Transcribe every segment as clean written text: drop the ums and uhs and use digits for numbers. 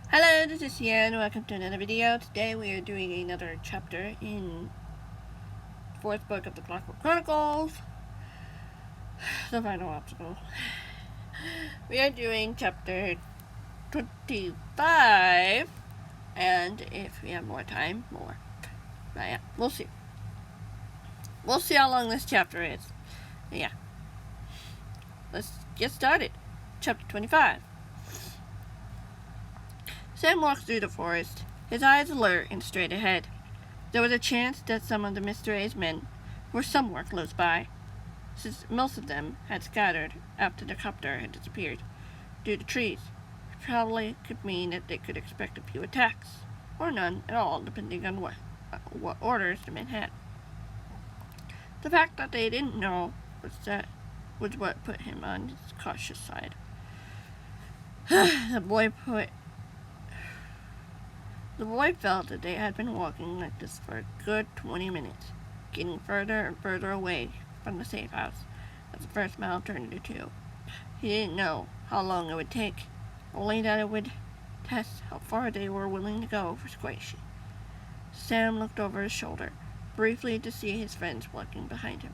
Hello, this is Ian. Welcome to another video. Today we are doing another chapter in the fourth book of the Clockwork Chronicles, the final obstacle. We are doing chapter 25, and if we have more time, more. But yeah, we'll see. We'll see how long this chapter is. But yeah, let's get started. Chapter 25. Sam walked through the forest, his eyes alert and straight ahead. There was a chance that some of the Mr. A's men were somewhere close by, since most of them had scattered after the copter had disappeared due to trees. It probably could mean that they could expect a few attacks, or none at all, depending on what orders the men had. The fact that they didn't know was what put him on his cautious side. The boy felt that they had been walking like this for a good 20 minutes, getting further and further away from the safe house as the first mile turned into 2. He didn't know how long it would take, only that it would test how far they were willing to go for Squishy. Sam looked over his shoulder, briefly, to see his friends walking behind him.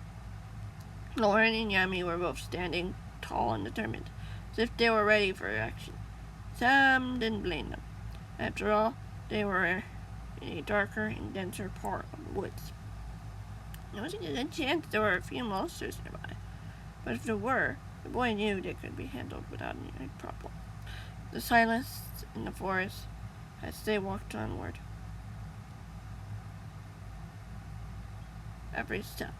Lauren and Yami were both standing tall and determined, as if they were ready for action. Sam didn't blame them. After all, they were in a darker and denser part of the woods. There was a good chance there were a few monsters nearby, but if there were, the boy knew they could be handled without any problem. The silence in the forest as they walked onward. Every step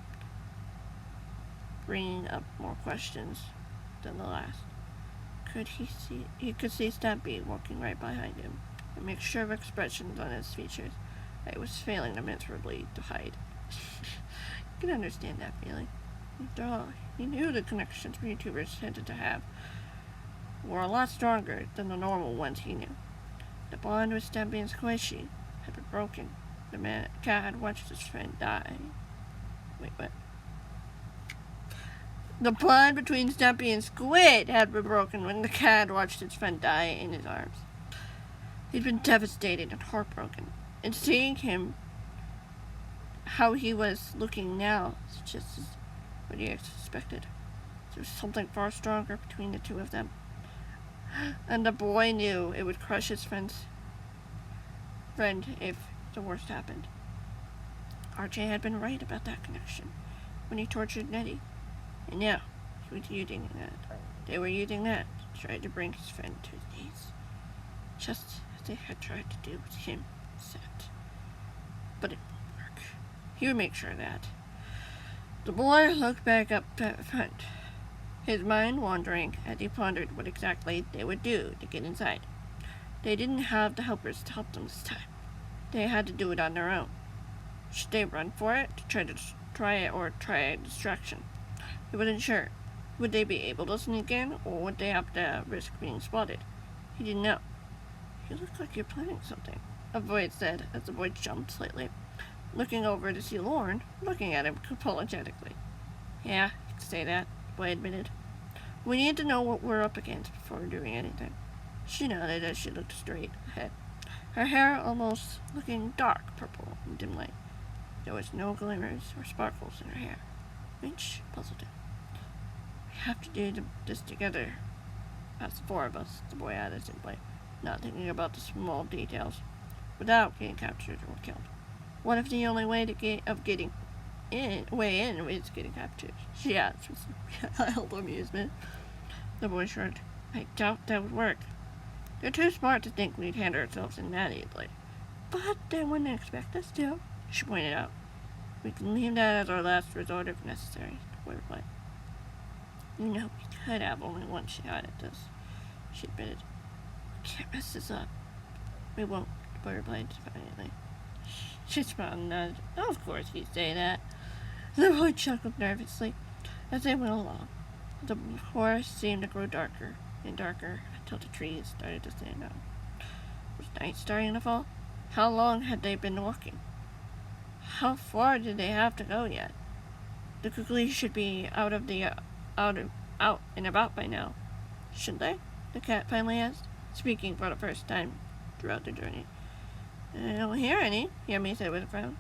bringing up more questions than the last. He could see Stampy walking right behind him, a mixture of expressions on his features that he was failing miserably to hide. You can understand that feeling. After all, he knew the connections YouTubers tended to have were a lot stronger than the normal ones he knew. The bond with Stampy and Squishy had been broken. The cat had watched his friend die. Wait, what? The bond between Stampy and Squid had been broken when the cat watched his friend die in his arms. He'd been devastated and heartbroken, and seeing him, how he was looking now, was just what he had suspected. There was something far stronger between the two of them, and the boy knew it would crush his friend if the worst happened. RJ had been right about that connection when he tortured Nettie, and now he was using that. They were using that to try to bring his friend to his knees, just as they had tried to do with him, Set. But it wouldn't work. He would make sure of that. The boy looked back up at front, his mind wandering as he pondered what exactly they would do to get inside. They didn't have the helpers to help them this time. They had to do it on their own. Should they run for it to try a distraction? He wasn't sure. Would they be able to sneak in, or would they have to risk being spotted? He didn't know. You look like you're planning something, a voice said as the boy jumped slightly, looking over to see Lauren looking at him apologetically. Yeah, you could say that, the boy admitted. We need to know what we're up against before doing anything. She nodded as she looked straight ahead, her hair almost looking dark purple in dim light. There was no glimmers or sparkles in her hair, which puzzled him. We have to do this together, as the 4 of us, the boy added simply, not thinking about the small details, without getting captured or killed. What if the only way getting in is getting captured? She asked with mild amusement. The boy shrugged. I doubt that would work. They're too smart to think we'd hand ourselves in that easily. But they wouldn't expect us to, she pointed out. We can leave that as our last resort if necessary, the boy replied. You know, we could have only one shot at this, she admitted. We can't mess this up. We won't, the boy replied defiantly. She smiled and nodded. Of course you say that. The boy chuckled nervously as they went along. The forest seemed to grow darker and darker until the trees started to stand out. Was night starting to fall? How long had they been walking? How far did they have to go yet? The Kukli should be out and about by now. Should they? The cat finally asked, speaking for the first time throughout the journey. I don't hear any, Yemi said with a frown.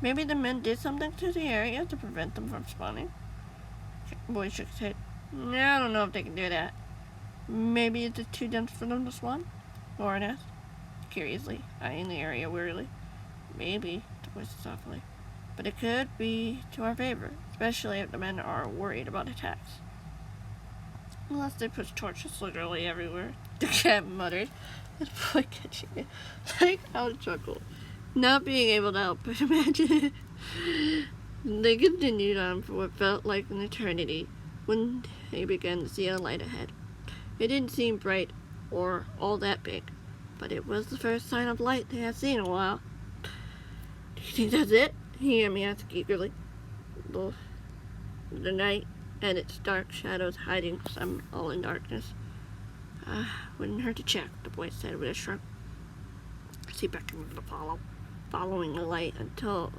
Maybe the men did something to the area to prevent them from spawning. The boy shook his head. I don't know if they can do that. Maybe it's too dense for them to spawn? Lauren asked, curiously, eyeing the area wearily. Maybe, the boy said softly. But it could be to our favor, especially if the men are worried about attacks. Unless they push torches literally everywhere, the cat muttered. The boy catching it. Like how chuckle. Not being able to help but imagine it. They continued on for what felt like an eternity when they began to see a light ahead. It didn't seem bright or all that big, but it was the first sign of light they had seen in a while. Do you think that's it? He heard me ask eagerly. The night and its dark shadows hiding some all in darkness. Wouldn't hurt to check, the boy said with a shrug. He beckoned to follow, following the light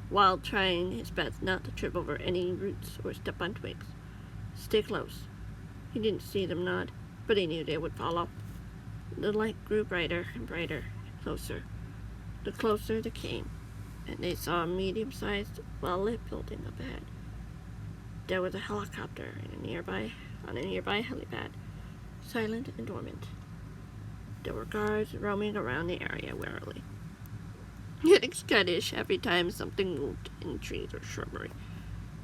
while trying his best not to trip over any roots or step on twigs. Stay close. He didn't see them nod, but he knew they would follow. The light grew brighter and brighter, and closer. The closer they came, and they saw a medium-sized, well-lit building up ahead. There was a helicopter on a nearby helipad, silent and dormant. There were guards roaming around the area warily, getting skittish every time something moved in trees or shrubbery.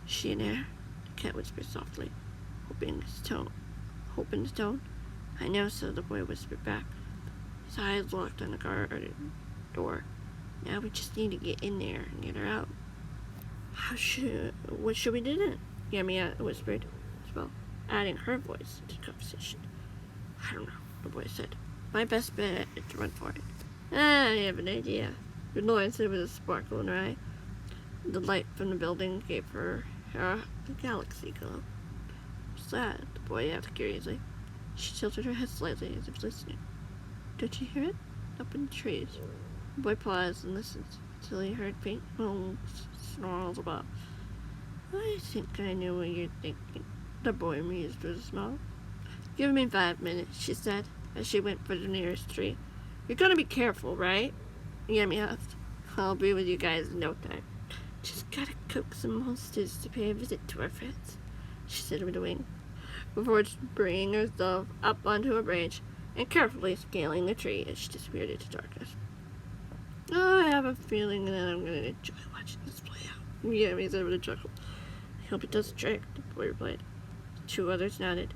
She in there? The cat whispered softly, hoping his tone. I know so, the boy whispered back. His eyes locked on the guard door. Now we just need to get in there and get her out. What should we do then? Yami whispered, as well, adding her voice to the conversation. I don't know, the boy said. My best bet is to run for it. I have an idea, Lauren said with a sparkle in her eye. The light from the building gave her a galaxy glow. What's that? The boy asked curiously. She tilted her head slightly as if listening. Don't you hear it? Up in the trees. The boy paused and listened until he heard faint moans, snarls above. I think I know what you're thinking, the boy mused with a smile. Give me 5 minutes, she said, as she went for the nearest tree. You're gonna be careful, right? Yemi asked. I'll be with you guys in no time. Just gotta coax some monsters to pay a visit to our friends, she said with a wing, before bringing herself up onto a branch and carefully scaling the tree as she disappeared into darkness. I have a feeling that I'm gonna enjoy watching this play out, Yemi said with a chuckle. I hope it does the trick, the boy replied. The 2 others nodded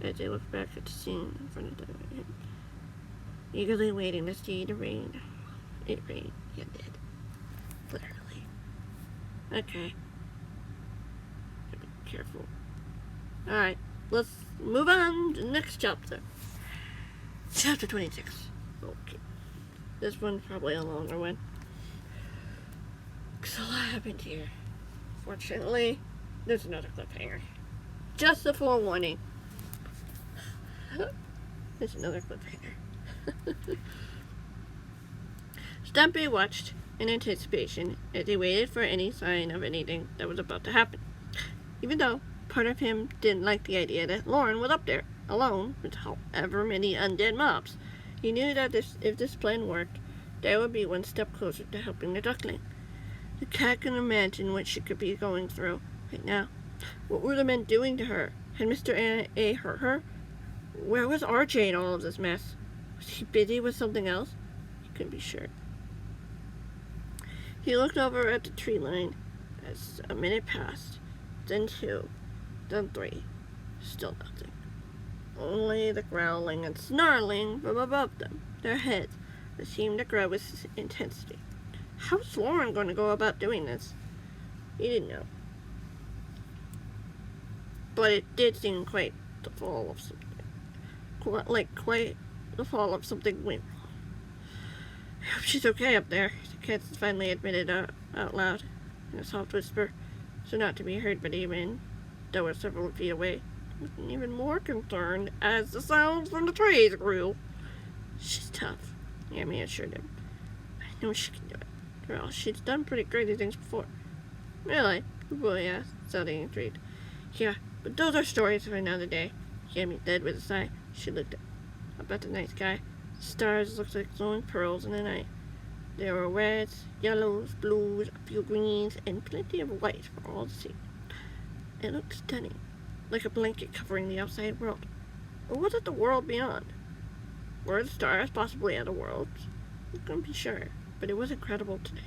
as they looked back at the scene in front of them, eagerly waiting to see the rain. It rained, and it did. Literally. Okay. Gotta be careful. Alright, let's move on to the next chapter. Chapter 26. Okay. This one's probably a longer one. Because a lot happened here. Fortunately, there's another cliffhanger. Just a forewarning. There's another cliffhanger. Stumpy watched in anticipation as he waited for any sign of anything that was about to happen. Even though part of him didn't like the idea that Lauren was up there, alone, with however many undead mobs. He knew that if this plan worked, they would be one step closer to helping the duckling. The cat could imagine what she could be going through right now. What were the men doing to her? Had Mr. A hurt her? Where was RJ in all of this mess? Was he busy with something else? He couldn't be sure. He looked over at the tree line as a minute passed, then 2, then 3. Still nothing. Only the growling and snarling from above them, their heads, that seemed to grow with intensity. How was Lauren going to go about doing this? He didn't know. But it did seem quite the fall of something. Quite the fall of something went wrong. I hope she's okay up there, the cat finally admitted out loud, in a soft whisper, so not to be heard by the men, that were several feet away, and even more concerned as the sounds from the trees grew. She's tough, Yami assured him. I know she can do it. Well, she's done pretty crazy things before. Really? The boy asked, sounding intrigued. Yeah, but those are stories for another day, Yami said with a sigh. She looked up at the night sky, Stars looked like glowing pearls in the night. There were reds, yellows, blues, a few greens, and plenty of white for all to see. It looked stunning, like a blanket covering the outside world. Or was it the world beyond? Were the stars possibly other worlds? I couldn't be sure, but it was incredible today.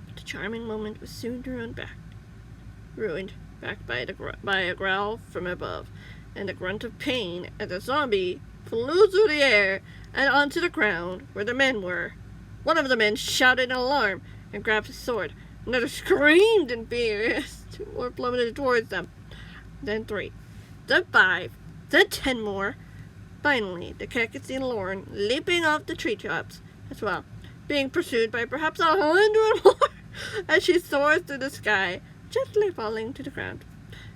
But the charming moment was soon ruined back by a growl from above, and a grunt of pain as a zombie flew through the air and onto the ground where the men were. One of the men shouted in alarm and grabbed his sword. Another screamed in fear as two more plummeted towards them. Then 3. Then 5. Then 10 more. Finally, the cat could see Lauren leaping off the treetops as well, being pursued by perhaps 100 more as she soared through the sky, gently falling to the ground.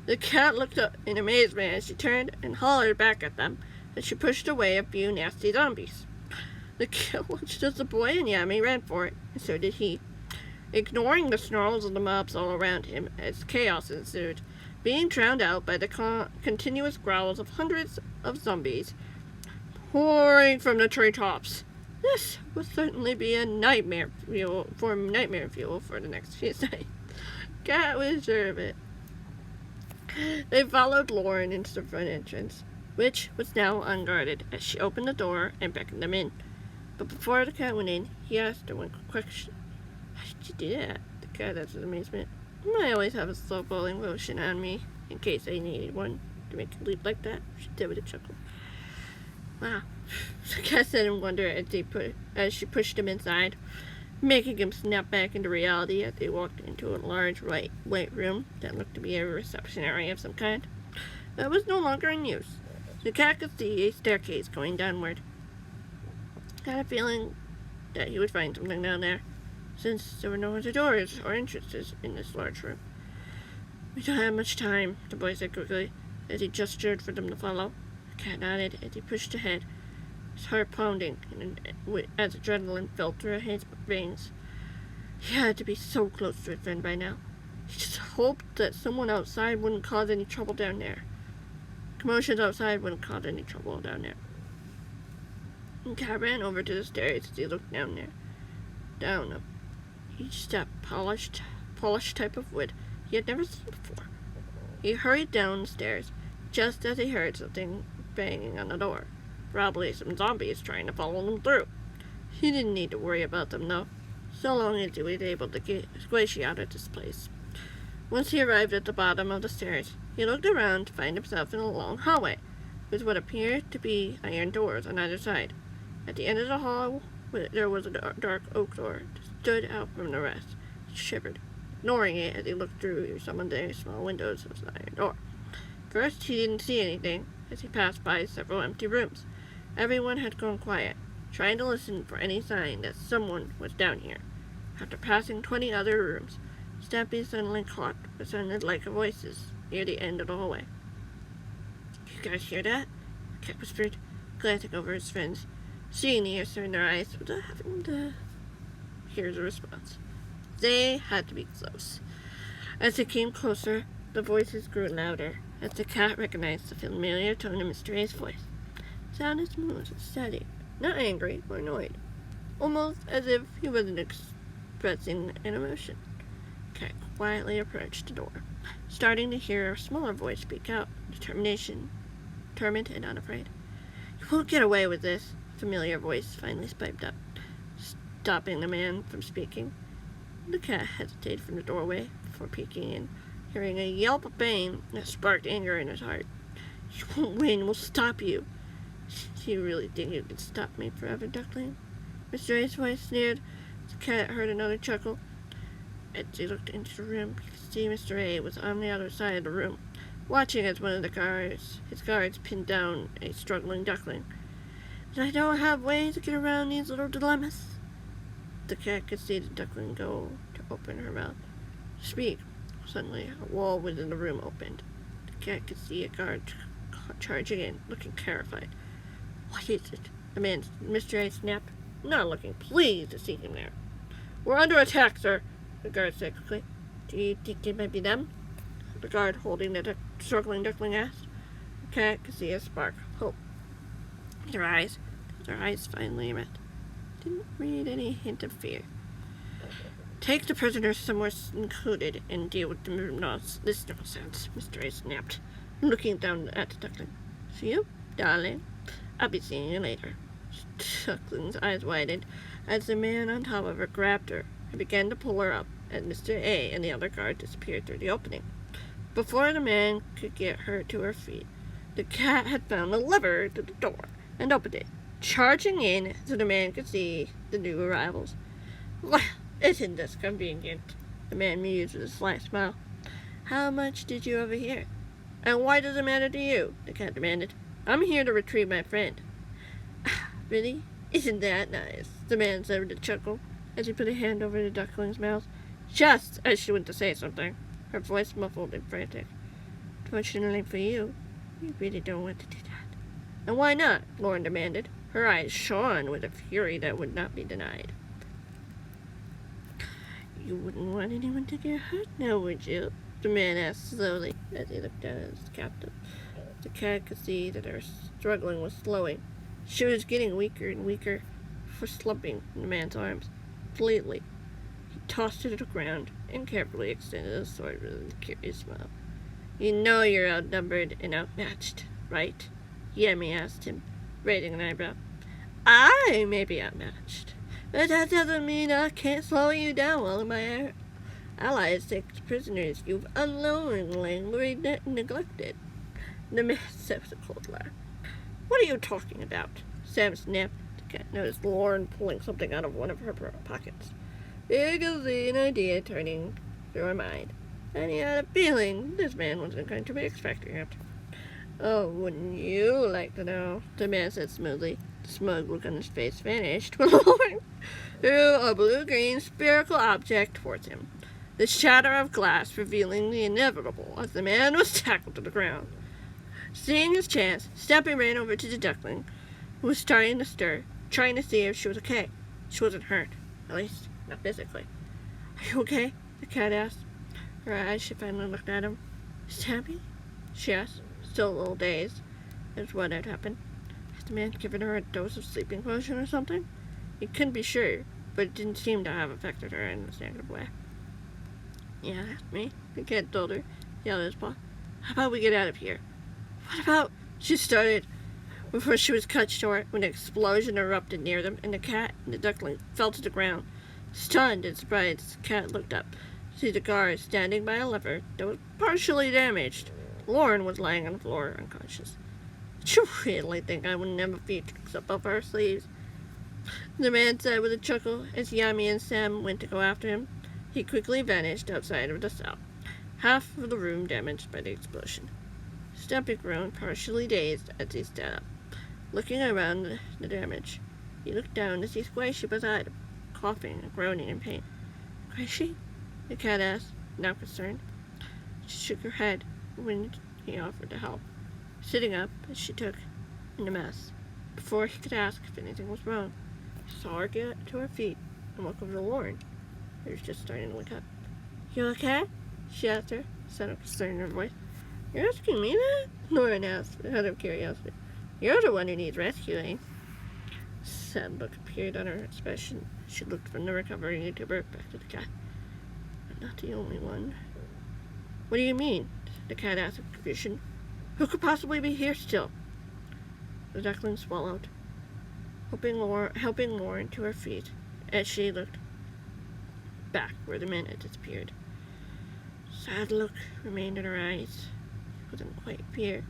The cat looked up in amazement as she turned and hollered back at them as she pushed away a few nasty zombies. The cat watched as the boy and Yami ran for it, and so did he, ignoring the snarls of the mobs all around him as chaos ensued, being drowned out by the continuous growls of hundreds of zombies pouring from the treetops. This would certainly be a nightmare fuel for the next few nights. Cat was sure of it. They followed Lauren into the front entrance, which was now unguarded, as she opened the door and beckoned them in. But before the cat went in, he asked her one question. How did you do that? The cat answered in amazement. I always have a slow bowling motion on me, in case I needed one to make a leap like that, she said with a chuckle. Wow. The cat said in wonder as she pushed him inside, making him snap back into reality as they walked into a large white room that looked to be a reception area of some kind. It was no longer in use. The cat could see a staircase going downward. Had a feeling that he would find something down there, since there were no other doors or entrances in this large room. We don't have much time, the boy said quickly, as he gestured for them to follow. The cat nodded as he pushed ahead, his heart pounding as adrenaline filled through his veins. He had to be so close to his friend by now. He just hoped that someone outside wouldn't cause any trouble down there. Commotions outside wouldn't cause any trouble down there. The cat ran over to the stairs as he looked down there. Down them. Each step polished type of wood he had never seen before. He hurried down the stairs just as he heard something banging on the door. Probably some zombies trying to follow them through. He didn't need to worry about them, though, so long as he was able to get squishy out of this place. Once he arrived at the bottom of the stairs, he looked around to find himself in a long hallway, with what appeared to be iron doors on either side. At the end of the hall, there was a dark oak door that stood out from the rest. He shivered, ignoring it as he looked through some of the small windows of the iron door. First, he didn't see anything as he passed by several empty rooms. Everyone had gone quiet, trying to listen for any sign that someone was down here. After passing 20 other rooms, Stampy suddenly caught what sounded like voices near the end of the hallway. You guys hear that? The cat whispered, glancing over his friends, seeing the answer in their eyes without having to hear the response. They had to be close. As they came closer, the voices grew louder, as the cat recognized the familiar tone of Mr. A's voice. It sounded smooth and steady, not angry or annoyed, almost as if he wasn't expressing an emotion. The cat quietly approached the door, starting to hear a smaller voice speak out, determined and unafraid. You won't get away with this, a familiar voice finally piped up, stopping the man from speaking. The cat hesitated from the doorway before peeking in, hearing a yelp of pain that sparked anger in his heart. You won't win, we'll stop you. Do you really think you can stop me forever, duckling? Mr. A's voice sneered. The cat heard another chuckle. As he looked into the room, he could see Mr. A was on the other side of the room, watching as one of his guards pinned down a struggling duckling. And I don't have ways to get around these little dilemmas. The cat could see the duckling go to open her mouth to speak. Suddenly, a wall within the room opened. The cat could see a guard charging in, looking terrified. What is it? Demanded Mr. A snapped, not looking pleased to see him there. We're under attack, sir, the guard said quickly. Do you think it might be them? The guard holding the struggling duckling asked. The cat could see a spark of hope. Their eyes finally met. Didn't read any hint of fear. Take the prisoners somewhere secluded and deal with this nonsense, Mr. A snapped, looking down at the duckling. See you, darling? I'll be seeing you later. Duckling's eyes widened as the man on top of her grabbed her and began to pull her up, as Mr. A and the other guard disappeared through the opening. Before the man could get her to her feet, the cat had found a lever to the door and opened it, charging in so the man could see the new arrivals. Well, isn't this convenient? The man mused with a slight smile. How much did you overhear? And why does it matter to you? The cat demanded. I'm here to retrieve my friend. Really? Isn't that nice? The man said with a chuckle as he put a hand over the duckling's mouth, just as she went to say something, her voice muffled and frantic. Fortunately for you, you really don't want to do that. And why not? Lauren demanded. Her eyes shone with a fury that would not be denied. You wouldn't want anyone to get hurt now, would you? The man asked slowly as he looked at his captive. The cat could see that her struggling was slowing. She was getting weaker and weaker for slumping in the man's arms. Completely. He tossed her to the ground and carefully extended his sword with a curious smile. You know you're outnumbered and outmatched, right? Yemi asked him, raising an eyebrow. I may be outmatched, but that doesn't mean I can't slow you down while my allies take the prisoners you've unknowingly neglected. The man said with a cold laugh. What are you talking about? Sam snapped. The cat noticed Lauren pulling something out of one of her pockets. You could see an idea turning through her mind, and he had a feeling this man wasn't going to be expecting it. Oh, wouldn't you like to know? The man said smoothly. The smug look on his face vanished when Lauren threw a blue-green spherical object towards him, the shatter of glass revealing the inevitable as the man was tackled to the ground. Seeing his chance, Steppy ran over to the duckling, who was starting to stir, trying to see if she was okay. She wasn't hurt, at least not physically. Are you okay? The cat asked. Her eyes, she finally looked at him. Steppy? She asked, still a little dazed as what had happened. Had the man given her a dose of sleeping potion or something? He couldn't be sure, but it didn't seem to have affected her in a negative way. Yeah, that's me, the cat told her, yelled at his paw. How about we get out of here? What about... She started before she was cut short when an explosion erupted near them, and the cat and the duckling fell to the ground. Stunned and surprised, the cat looked up to see the guard standing by a lever that was partially damaged. Lauren was lying on the floor, unconscious. Did you really think I wouldn't have a few tricks up our sleeves? The man said with a chuckle as Yami and Sam went to go after him. He quickly vanished outside of the cell, half of the room damaged by the explosion. Stumpy groaned, partially dazed, as he stood up, looking around the damage. He looked down to see Squishy beside him, coughing and groaning in pain. Squishy? The cat asked, now concerned. She shook her head when he offered to help, sitting up as she took in the mess. Before he could ask if anything was wrong, he saw her get to her feet and walk over to Lauren, who was just starting to wake up. You okay? She asked her, a sound of concern in her voice. You're asking me that? Lauren asked, out of curiosity. You're the one who needs rescuing. A sad look appeared on her expression. She looked from the recovering YouTuber back to the cat. I'm not the only one. What do you mean? The cat asked in confusion. Who could possibly be here still? The duckling swallowed, helping Lauren to her feet as she looked back where the man had disappeared. Sad look remained in her eyes. It wasn't quite fear,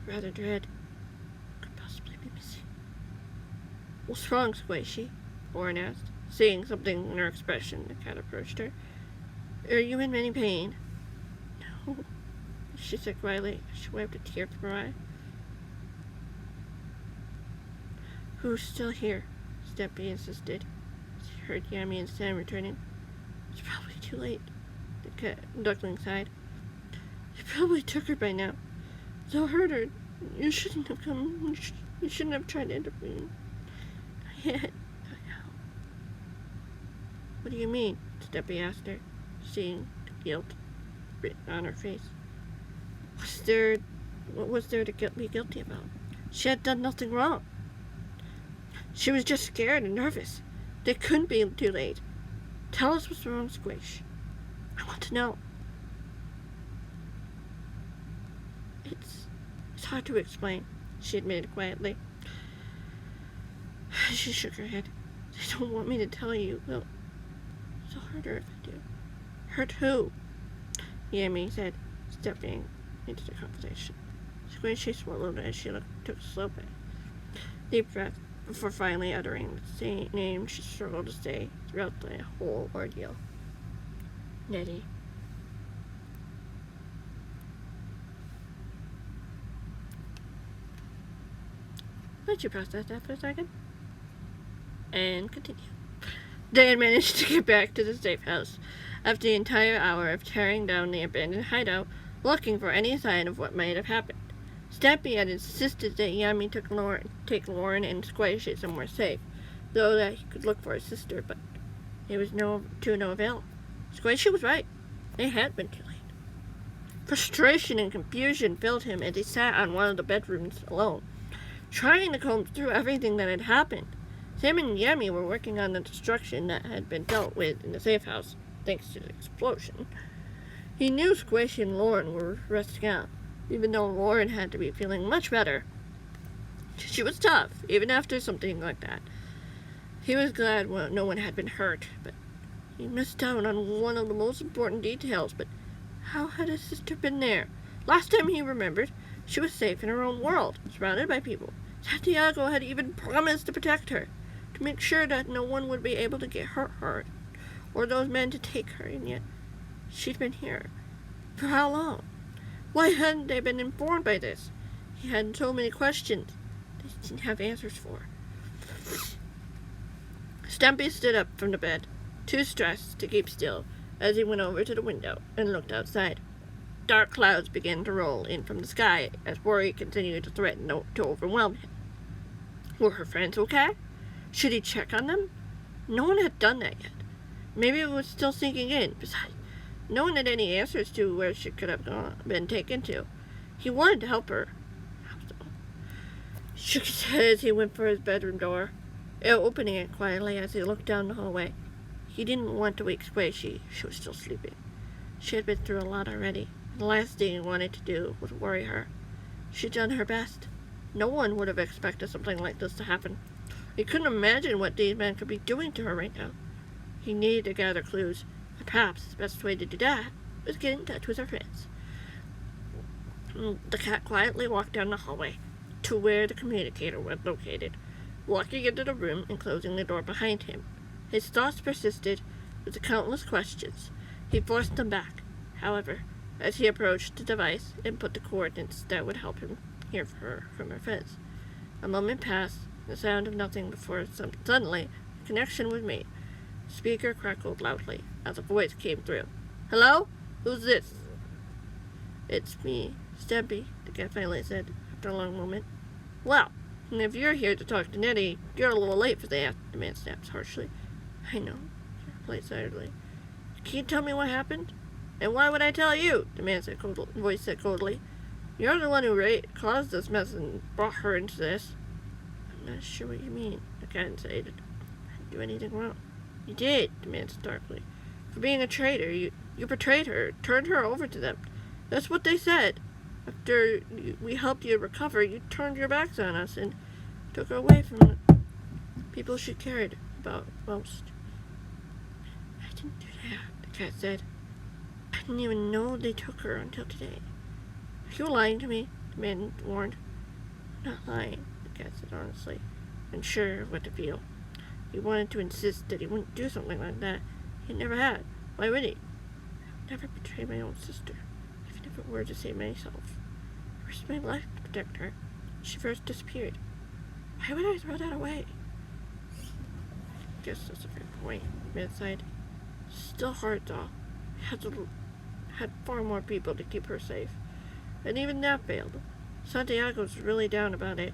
rather dread. Who could possibly be missing? What's wrong, Squishy? Lauren asked, seeing something in her expression. The cat approached her. Are you in any pain? No, she said quietly. She wiped a tear from her eye. Who's still here? Steppy insisted. She heard Yami and Sam returning. It's probably too late. The duckling sighed. You probably took her by now. They'll hurt her. You shouldn't have come. You shouldn't have tried to intervene. I know. What do you mean? Steppy asked her, seeing the guilt written on her face. What was there to be guilty about? She had done nothing wrong. She was just scared and nervous. It couldn't be too late. Tell us what's wrong, Squish. I want to know. It's hard to explain, she admitted quietly. She shook her head. They don't want me to tell you. Well, it's harder if I do. Hurt who? Yami said, stepping into the conversation. Squishy swallowed as she took a slow deep breath before finally uttering the same name she struggled to say throughout the whole ordeal. Nettie. Let you process that for a second. And continue. They had managed to get back to the safe house after the entire hour of tearing down the abandoned hideout, looking for any sign of what might have happened. Stampy had insisted that Yami take Lauren and Squishy somewhere safe, though that he could look for his sister, but it was to no avail. Squishy was right. They had been too late. Frustration and confusion filled him as he sat on one of the bedrooms alone, trying to comb through everything that had happened. Sam and Yami were working on the destruction that had been dealt with in the safe house, thanks to the explosion. He knew Squishy and Lauren were resting out, even though Lauren had to be feeling much better. She was tough, even after something like that. He was glad no one had been hurt, but he missed out on one of the most important details. But how had his sister been there? Last time he remembered, she was safe in her own world, surrounded by people. Santiago had even promised to protect her, to make sure that no one would be able to get her hurt, or those men to take her, and yet she'd been here. For how long? Why hadn't they been informed by this? He had so many questions they didn't have answers for. Stumpy stood up from the bed, too stressed to keep still, as he went over to the window and looked outside. Dark clouds began to roll in from the sky as worry continued to threaten to overwhelm him. Were her friends okay? Should he check on them? No one had done that yet. Maybe it was still sinking in. Besides, no one had any answers to where she could have been taken to. He wanted to help her. He shook his head as he went for his bedroom door, opening it quietly as he looked down the hallway. He didn't want to wake Squishy. She was still sleeping. She had been through a lot already. The last thing he wanted to do was worry her. She'd done her best. No one would have expected something like this to happen. He couldn't imagine what these men could be doing to her right now. He needed to gather clues, and perhaps the best way to do that was get in touch with her friends. The cat quietly walked down the hallway to where the communicator was located, walking into the room and closing the door behind him. His thoughts persisted with the countless questions. He forced them back, however, as he approached the device and put the coordinates that would help him hear her from her friends. A moment passed, the sound of nothing before suddenly a connection was made. The speaker crackled loudly as a voice came through. "Hello? Who's this?" "It's me, Stampy," the cat finally said after a long moment. "Well, if you're here to talk to Nettie, you're a little late for that," the man snapped harshly. "I know," she replied silently. "Can you tell me what happened?" "And why would I tell you?" the voice said coldly. "You're the one who caused this mess and brought her into this." "I'm not sure what you mean," the cat insisted. "I didn't do anything wrong." "You did," the man said darkly. "For being a traitor, you betrayed her, turned her over to them. That's what they said. After we helped you recover, you turned your backs on us and took her away from the people she cared about most." "I didn't do that," the cat said. "I didn't even know they took her until today." "Are you lying to me?" the man warned. "I'm not lying," the cat said honestly, unsure of what to feel. He wanted to insist that he wouldn't do something like that. He never had. Why would he? I would never betray my own sister, even if it were to save myself. I risked my life to protect her. She first disappeared. Why would I throw that away? I guess that's a fair point, the man sighed. Still hard, though. I had far more people to keep her safe. And even that failed. Santiago's really down about it,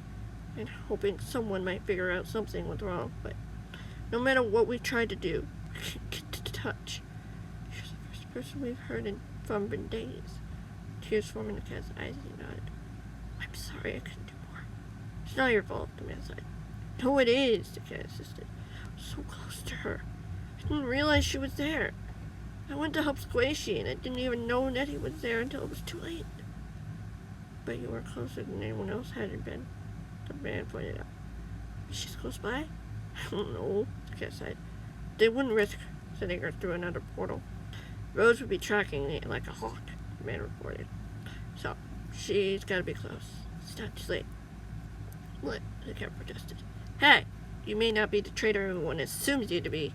and hoping someone might figure out something was wrong, but no matter what we tried to do, we couldn't get to touch. She's the first person we've heard from in days. Tears forming in the cat's eyes as he nodded. "I'm sorry I couldn't do more." "It's not your fault," the man sighed. No, it is, the cat insisted. So close to her. I didn't realize she was there. I went to help Squishy, and I didn't even know Nettie was there until it was too late. But you were closer than anyone else had been, the man pointed out. She's close by? I don't know, the cat sighed. They wouldn't risk sending her through another portal. Rose would be tracking it like a hawk, the man reported. So, she's gotta be close. It's not too late. What? The cat protested. Hey, you may not be the traitor everyone assumes you to be,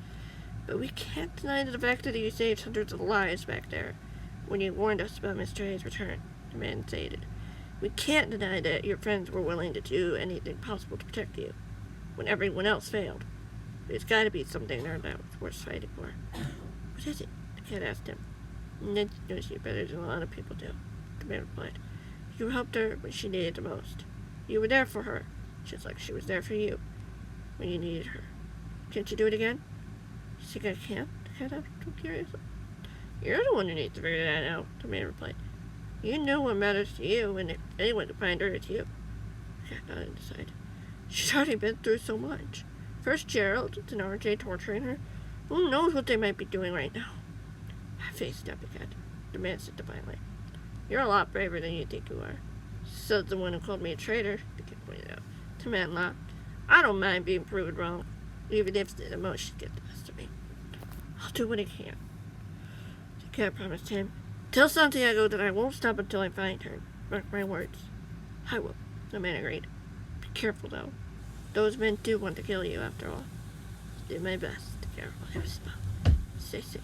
but we can't deny the fact that you saved hundreds of lives back there when you warned us about Miss Trey's return, the man stated. We can't deny that your friends were willing to do anything possible to protect you when everyone else failed. There's got to be something there that was worth fighting for. What is it? The cat asked him. Ned knows you better than a lot of people do, the man replied. You helped her when she needed the most. You were there for her, just like she was there for you when you needed her. Can't you do it again? You think I can't? The cat asked curiously. You're the one who needs to figure that out, the man replied. You know what matters to you, and if anyone can find her, it's you. The cat nodded aside. She's already been through so much. First Gerald, then RJ torturing her. Who knows what they might be doing right now? I faced up again, the man said defiantly. You're a lot braver than you think you are. Said the one who called me a traitor, the kid pointed out. The man laughed. I don't mind being proven wrong, even if the emotions get the best of me. I'll do what I can. The cat promised him. Tell Santiago that I won't stop until I find her. Mark my words. I will, the man agreed. Be careful, though. Those men do want to kill you, after all. I'll do my best, the cat replied. Stay safe.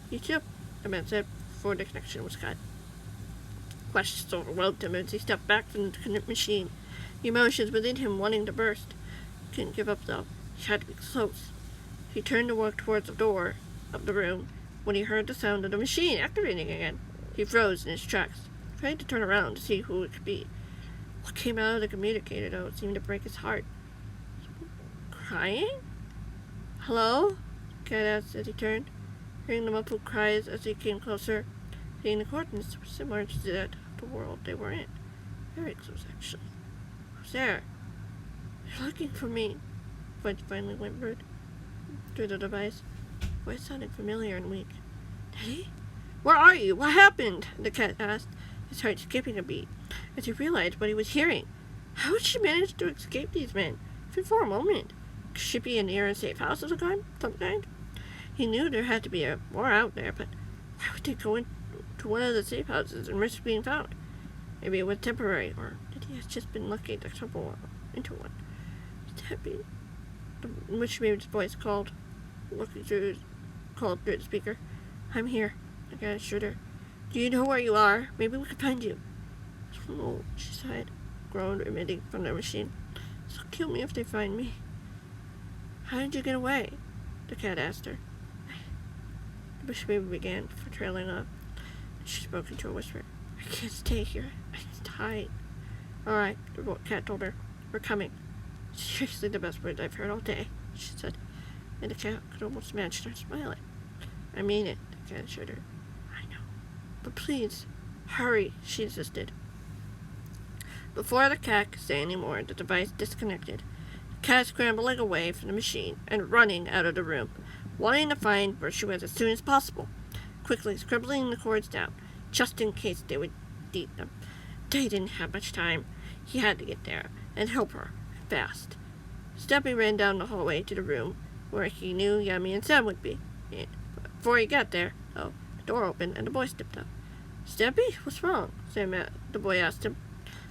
You too, the man said, before the connection was cut. Questions overwhelmed him as he stepped back from the machine, emotions within him wanting to burst. He couldn't give up, though. He had to be close. He turned to walk towards the door of the room when he heard the sound of the machine activating again. He froze in his tracks, trying to turn around to see who it could be. What came out of the communicator, though, seemed to break his heart. Crying? Hello? The cat asked as he turned, hearing the muffled cries as he came closer, seeing the coordinates were similar to that of the world they were in. Very close, actually. Who's there? They're looking for me, Fudge finally whimpered through the device. Voice sounded familiar and weak. Nettie? Where are you? What happened? The cat asked, his heart skipping a beat, as he realized what he was hearing. How had she managed to escape these men, even for a moment? Could she be near a safe house of some kind? He knew there had to be more out there, but why would they go into one of the safe houses and risk being found? Maybe it was temporary, or maybe he has just been lucky to stumble into one. Could that be? The Witchmaid's voice called through the speaker. I'm here, the guy assured her. Do you know where you are? Maybe we could find you. Oh, she sighed, groaned, emitting from the machine. They'll kill me if they find me. How did you get away? The cat asked her. The Witchmaid began for trailing off. She spoke into a whisper. I can't stay here. I can die. All right, the cat told her. We're coming. Seriously, the best words I've heard all day, she said, and the cat could almost imagine her smiling. I mean it, the cat assured her. I know. But please, hurry, she insisted. Before the cat could say any more, the device disconnected. The cat scrambling away from the machine and running out of the room, wanting to find where she was as soon as possible, quickly scribbling the cords down, just in case they would need them. They didn't have much time. He had to get there and help her, fast. Steppy ran down the hallway to the room where he knew Yummy and Sam would be. And before he got there, the door opened and the boy stepped up. Steppy, what's wrong? The boy asked him.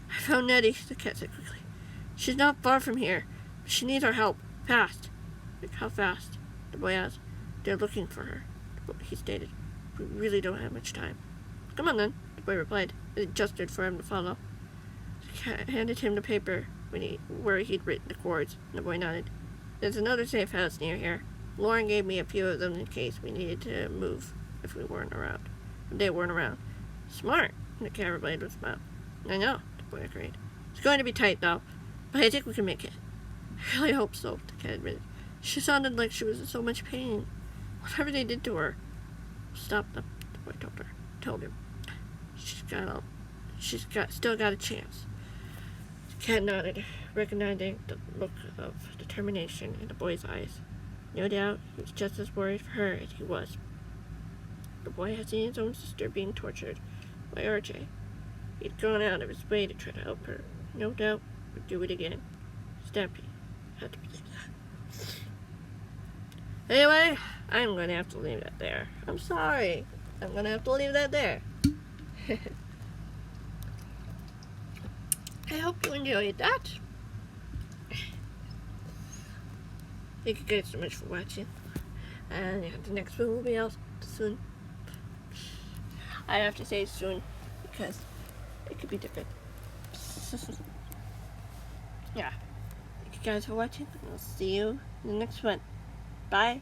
I found Nettie, the cat said quickly. She's not far from here, but she needs our help. Fast. Like, how fast? The boy asked. They're looking for her, he stated. We really don't have much time. Come on then, the boy replied, and he gestured for him to follow. The cat handed him the paper where he'd written the cords, and the boy nodded. There's another safe house near here. Lauren gave me a few of them in case we needed to move if they weren't around. Smart, the cat replied with a smile. I know, the boy agreed. It's going to be tight, though, but I think we can make it. I really hope so, the cat admitted. She sounded like she was in so much pain. Whatever they did to her, stop them, the boy told him. She's still got a chance. The cat nodded. recognizing the look of determination in the boy's eyes. No doubt he was just as worried for her as he was. The boy had seen his own sister being tortured by RJ. He'd gone out of his way to try to help her. No doubt would do it again. Stampy had to believe that. Anyway, I'm going to have to leave that there. I'm sorry. I'm going to have to leave that there. I hope you enjoyed that. Thank you guys so much for watching. And yeah, the next one will be out soon. I have to say soon because it could be different. Yeah. Thank you guys for watching. I'll see you in the next one. Bye.